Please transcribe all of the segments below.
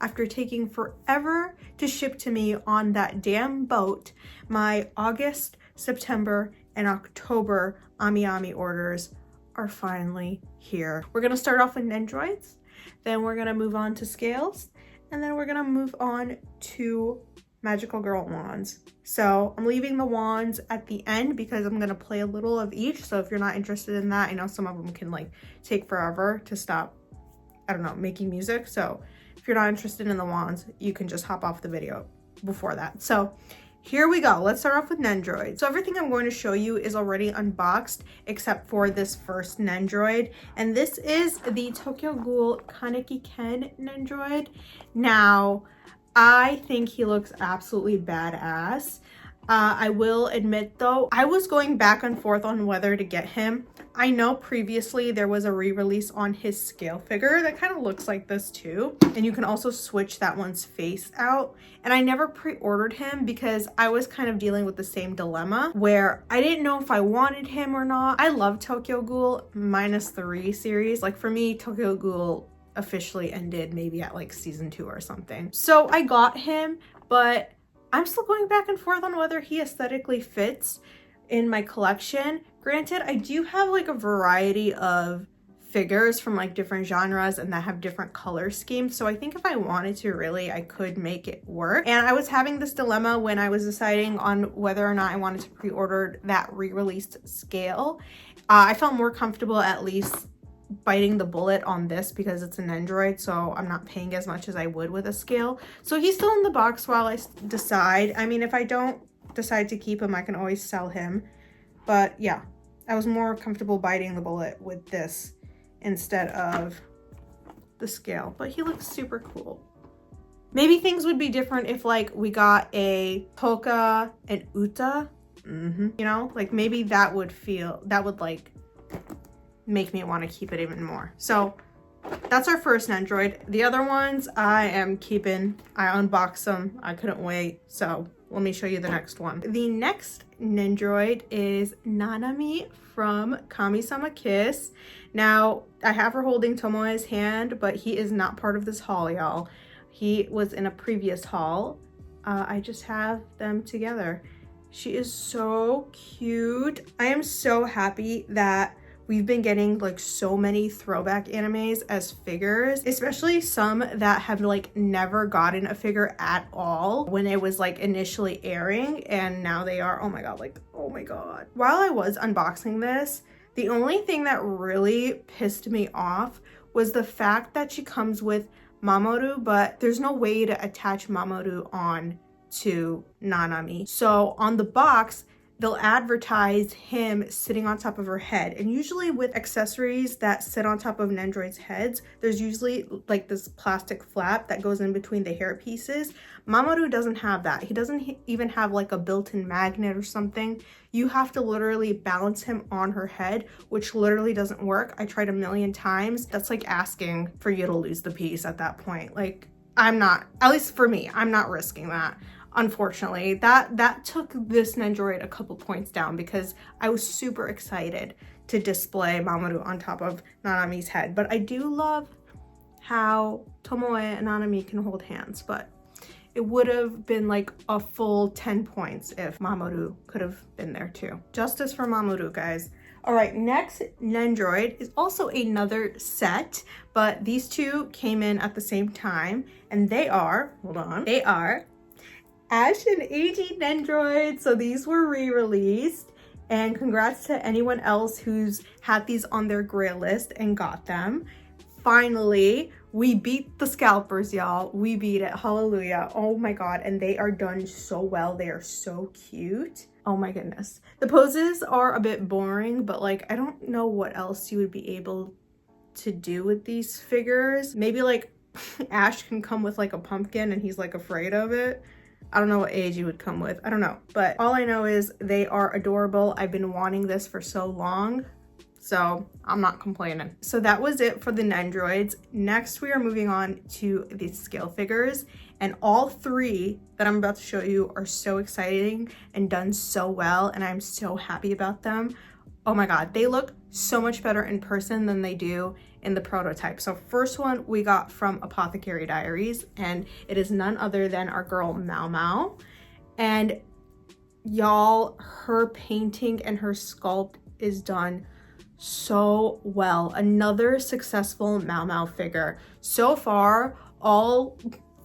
after taking forever to ship to me on that damn boat, my August, September, and October Ami orders are finally here. We're gonna start off with Nendoroids, then we're gonna move on to scales, and then we're gonna move on to magical girl wands. So I'm leaving the wands at the end because I'm gonna play a little of each. So if you're not interested in that, I know some of them can like take forever to stop, I don't know, making music. So if you're not interested in the wands, you can just hop off the video before that. So here we go. Let's start off with Nendoroid. So everything I'm going to show you is already unboxed except for this first Nendoroid. And this is the Tokyo Ghoul Kaneki Ken Nendoroid. Now, I think he looks absolutely badass. I will admit though, I was going back and forth on whether to get him. I know previously there was a re-release on his scale figure that kind of looks like this too. And you can also switch that one's face out. And I never pre-ordered him because I was kind of dealing with the same dilemma where I didn't know if I wanted him or not. I love Tokyo Ghoul minus the re-series. Like for me, Tokyo Ghoul officially ended maybe at like season 2 or something. So I got him, but I'm still going back and forth on whether he aesthetically fits in my collection. Granted, I do have like a variety of figures from like different genres and that have different color schemes. So I think if I wanted to really, I could make it work. And I was having this dilemma when I was deciding on whether or not I wanted to pre-order that re-released scale. I felt more comfortable at least biting the bullet on this because it's an Nendoroid, so I'm not paying as much as I would with a scale. So he's still in the box while I decide. I mean, if I don't decide to keep him, I can always sell him. But yeah, I was more comfortable biting the bullet with this instead of the scale. But he looks super cool. Maybe things would be different if like we got a Toka and Uta. You know, like maybe that would like make me want to keep it even more. So that's our first Nendoroid. The other ones I am keeping. I unboxed them. I couldn't wait. So let me show you the next one. The next Nendoroid is Nanami from Kami-sama Kiss. Now, I have her holding Tomoe's hand, but he is not part of this haul, y'all. He was in a previous haul. I just have them together. She is so cute. I am so happy that we've been getting like so many throwback animes as figures, especially some that have like never gotten a figure at all when it was like initially airing, and now they are, oh my god, like, oh my god. While I was unboxing this, the only thing that really pissed me off was the fact that she comes with Mamoru, but there's no way to attach Mamoru on to Nanami. So on the box, they'll advertise him sitting on top of her head. And usually with accessories that sit on top of Nendoroid's heads, there's usually like this plastic flap that goes in between the hair pieces. Mamoru doesn't have that. He doesn't even have like a built-in magnet or something. You have to literally balance him on her head, which literally doesn't work. I tried a million times. That's like asking for you to lose the piece at that point. Like, I'm not, at least for me, I'm not risking that. Unfortunately, that took this Nendoroid a couple points down because I was super excited to display Mamoru on top of Nanami's head. But I do love how Tomoe and Nanami can hold hands, but it would have been like a full 10 points if Mamoru could have been there too. Justice for Mamoru, guys. All right, next Nendoroid is also another set, but these two came in at the same time, and they are, hold on, they are Ash and AG Nendoroid. So these were re-released, and congrats to anyone else who's had these on their grail list and got them. Finally, we beat the scalpers, y'all. We beat it. Hallelujah. Oh my god, and they are done so well. They are so cute. Oh my goodness. The poses are a bit boring, but like I don't know what else you would be able to do with these figures. Maybe like Ash can come with like a pumpkin and he's like afraid of it. I don't know what age you would come with. I don't know. But all I know is they are adorable. I've been wanting this for so long, so I'm not complaining. So that was it for the Nendoroids. Next, we are moving on to the scale figures. And all three that I'm about to show you are so exciting and done so well. And I'm so happy about them. oh my god, they look so much better in person than they do in the prototype. So first one we got from Apothecary Diaries, and it is none other than our girl Mau Mau. And y'all, her painting and her sculpt is done so well. Another successful Mau Mau figure. So far, all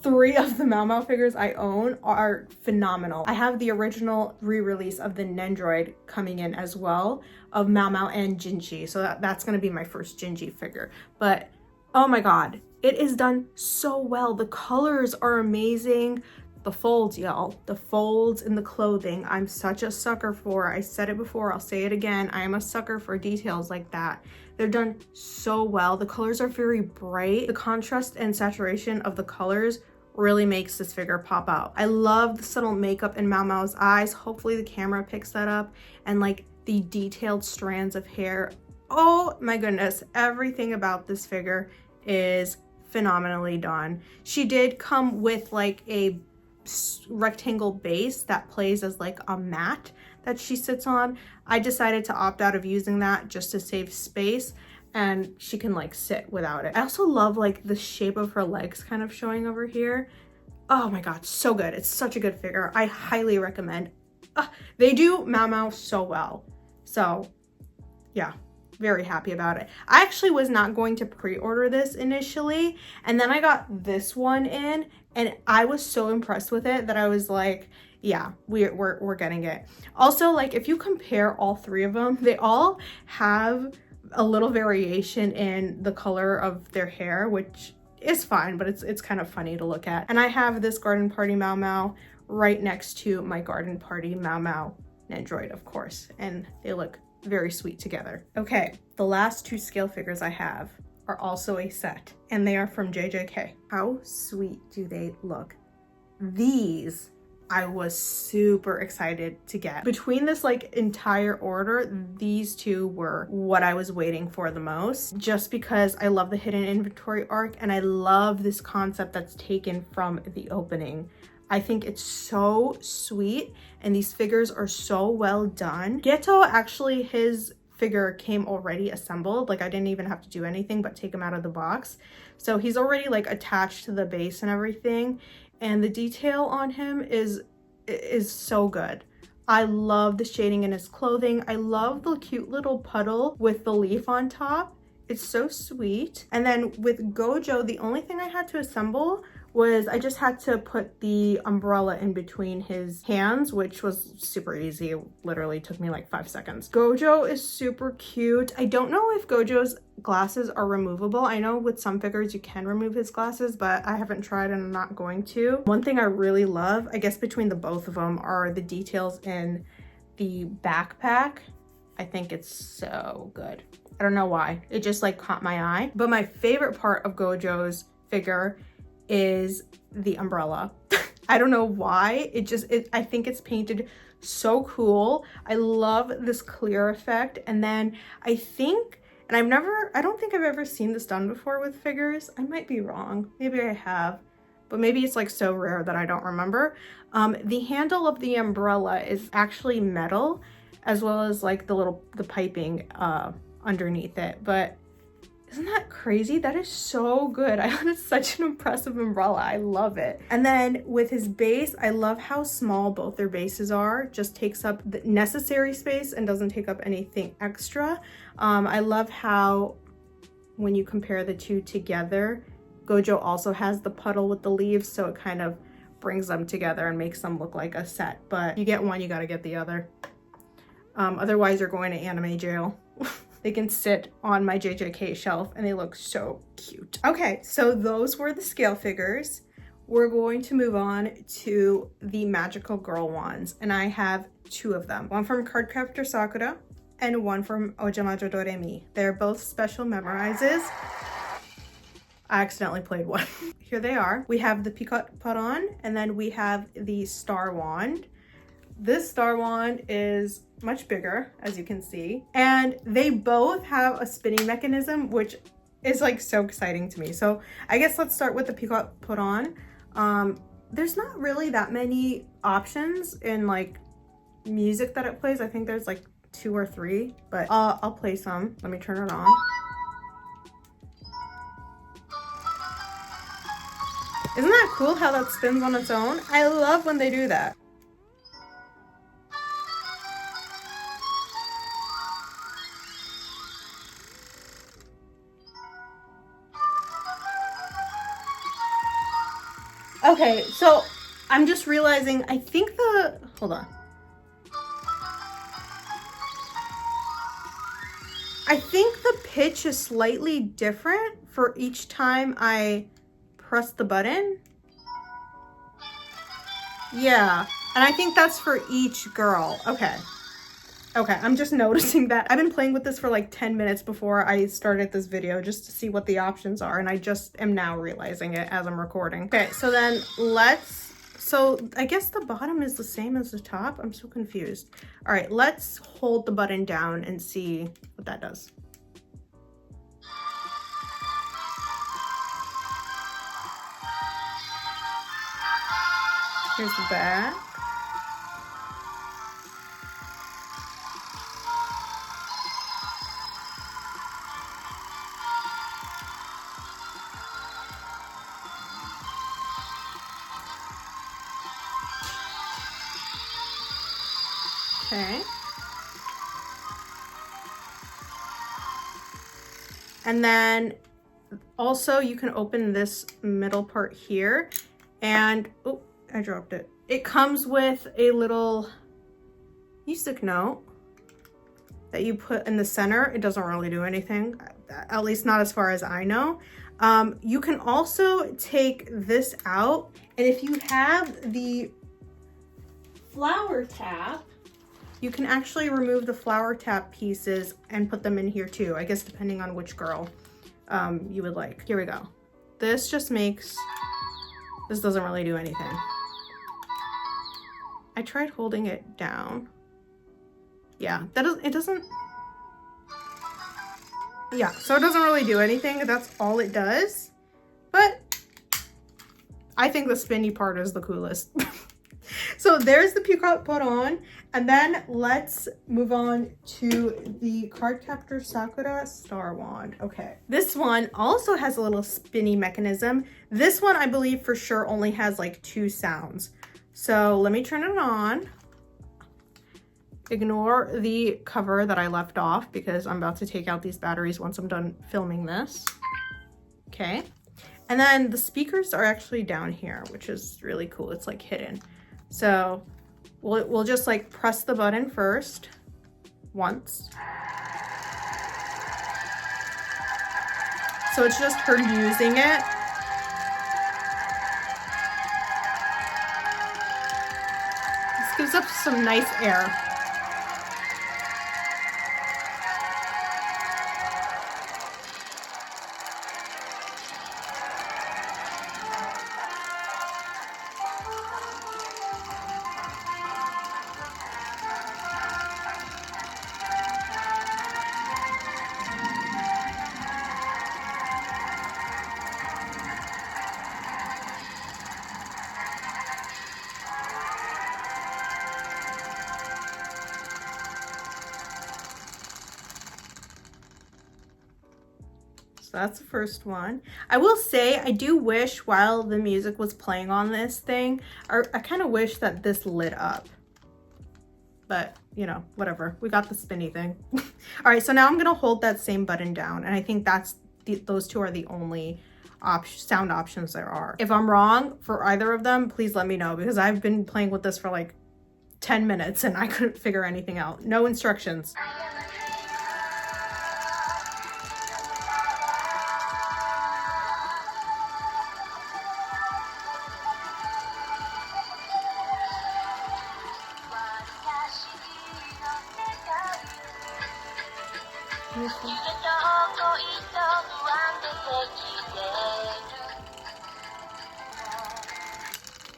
3 of the Mau Mau figures I own are phenomenal. I have the original re-release of the Nendoroid coming in as well, of Mau Mau and Jinji. So that's gonna be my first Jinji figure. But oh my god, it is done so well. The colors are amazing. The folds, y'all, the folds in the clothing, I'm such a sucker for. I said it before, I'll say it again. I am a sucker for details like that. They're done so well. The colors are very bright. The contrast and saturation of the colors really makes this figure pop out. I love the subtle makeup in Mau Mau's eyes. Hopefully the camera picks that up. And like the detailed strands of hair. Oh my goodness, everything about this figure is phenomenally done. She did come with like a rectangle base that plays as like a mat that she sits on. I decided to opt out of using that just to save space, and she can like sit without it. I also love like the shape of her legs kind of showing over here. Oh my god, so good. It's such a good figure. I highly recommend. They do Mau Mau so well. So yeah, very happy about it. I actually was not going to pre-order this initially, and then I got this one in, and I was so impressed with it that I was like, yeah, we're getting it. Also, like if you compare all 3 of them, they all have a little variation in the color of their hair, which is fine, but it's kind of funny to look at. And I have this Garden Party Mau Mau right next to my Garden Party Mau Mau Nendoroid, of course, and they look very sweet together. Okay, the last 2 scale figures I have are also a set, and they are from JJK. How sweet do they look? These I was super excited to get. Between this like entire order, these 2 were what I was waiting for the most, just because I love the hidden inventory arc and I love this concept that's taken from the opening. I think it's so sweet, and these figures are so well done. Geto, actually, his figure came already assembled. Like I didn't even have to do anything but take him out of the box. So he's already like attached to the base and everything. And the detail on him is so good. I love the shading in his clothing. I love the cute little puddle with the leaf on top. It's so sweet. And then with Gojo, the only thing I had to assemble was I just had to put the umbrella in between his hands, which was super easy. It literally took me like 5 seconds. Gojo is super cute. I don't know if Gojo's glasses are removable. I know with some figures you can remove his glasses, but I haven't tried and I'm not going to. One thing I really love, I guess between the both of them, are the details in the backpack. I think it's so good. I don't know why. It just like caught my eye. But my favorite part of Gojo's figure is the umbrella. I don't know why. I think it's painted so cool. I love this clear effect. And then I think, and I don't think I've ever seen this done before with figures. I might be wrong. Maybe I have, but maybe it's like so rare that I don't remember. The handle of the umbrella is actually metal, as well as like the piping underneath it. But isn't that crazy? That is so good. It's such an impressive umbrella. I love it. And then with his base, I love how small both their bases are. Just takes up the necessary space and doesn't take up anything extra. I love how when you compare the 2 together, Gojo also has the puddle with the leaves, so it kind of brings them together and makes them look like a set. But you get one, you gotta get the other. Otherwise you're going to anime jail. They can sit on my JJK shelf and they look so cute. Okay, so those were the scale figures. We're going to move on to the magical girl wands, and I have 2 of them. One from Cardcrafter Sakura and one from Ojamajo Doremi. They're both special memorizes. I accidentally played one. Here they are. We have the Picot Paron, and then we have the Star Wand. This Star Wand is much bigger, as you can see, and they both have a spinning mechanism, which is like so exciting to me. So I guess let's start with the Picot Paron. There's not really that many options in like music that it plays. I think there's like 2 or 3, but I'll play some. Let me turn it on. Isn't that cool how that spins on its own? I love when they do that. Okay, so I'm just realizing, I think hold on. I think the pitch is slightly different for each time I press the button. Yeah, and I think that's for each girl. Okay. Okay, I'm just noticing that. I've been playing with this for like 10 minutes before I started this video just to see what the options are, and I just am now realizing it as I'm recording. Okay, so then so I guess the bottom is the same as the top. I'm so confused. All right, let's hold the button down and see what that does. Here's the back. Okay. And then also you can open this middle part here and, oh, I dropped it. It comes with a little music note that you put in the center. It doesn't really do anything, at least not as far as I know. You can also take this out, and if you have the flower tap, you can actually remove the flower tap pieces and put them in here too, I guess depending on which girl you would like. Here we go. This just makes, this doesn't really do anything. I tried holding it down. Yeah, it doesn't, yeah, so it doesn't really do anything. That's all it does. But I think the spinny part is the coolest. So there's the peacock put on, and then let's move on to the Cardcaptor Sakura Star Wand. Okay, this one also has a little spinny mechanism. This one I believe for sure only has like 2 sounds. So let me turn it on. Ignore the cover that I left off because I'm about to take out these batteries once I'm done filming this. Okay, and then the speakers are actually down here, which is really cool. It's like hidden. So we'll just like press the button first once. So it's just her using it. This gives up some nice air. So that's the first one. I will say, I do wish while the music was playing on this thing, I kind of wish that this lit up. But, you know, whatever. We got the spinny thing. All right, so now I'm gonna hold that same button down, and I think that's those two are the only sound options there are. If I'm wrong for either of them, please let me know, because I've been playing with this for like 10 minutes and I couldn't figure anything out. No instructions.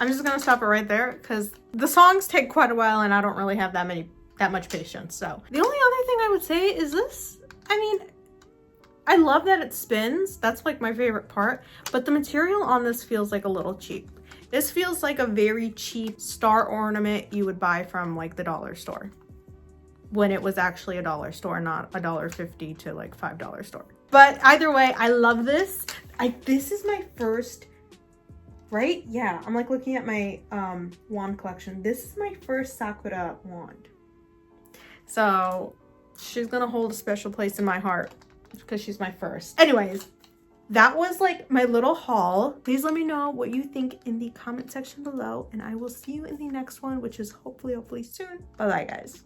I'm just gonna stop it right there because the songs take quite a while and I don't really have that much patience. So the only other thing I would say is this. I mean, I love that it spins. That's like my favorite part, but the material on this feels like a little cheap. This feels like a very cheap star ornament you would buy from like the dollar store. when it was actually a dollar store, not $1.50 to like $5 store. But either way, I love this. This is my first, right? Yeah, I'm like looking at my wand collection. This is my first Sakura wand. So she's gonna hold a special place in my heart because she's my first. Anyways, that was like my little haul. Please let me know what you think in the comment section below, and I will see you in the next one, which is hopefully soon. Bye bye, guys.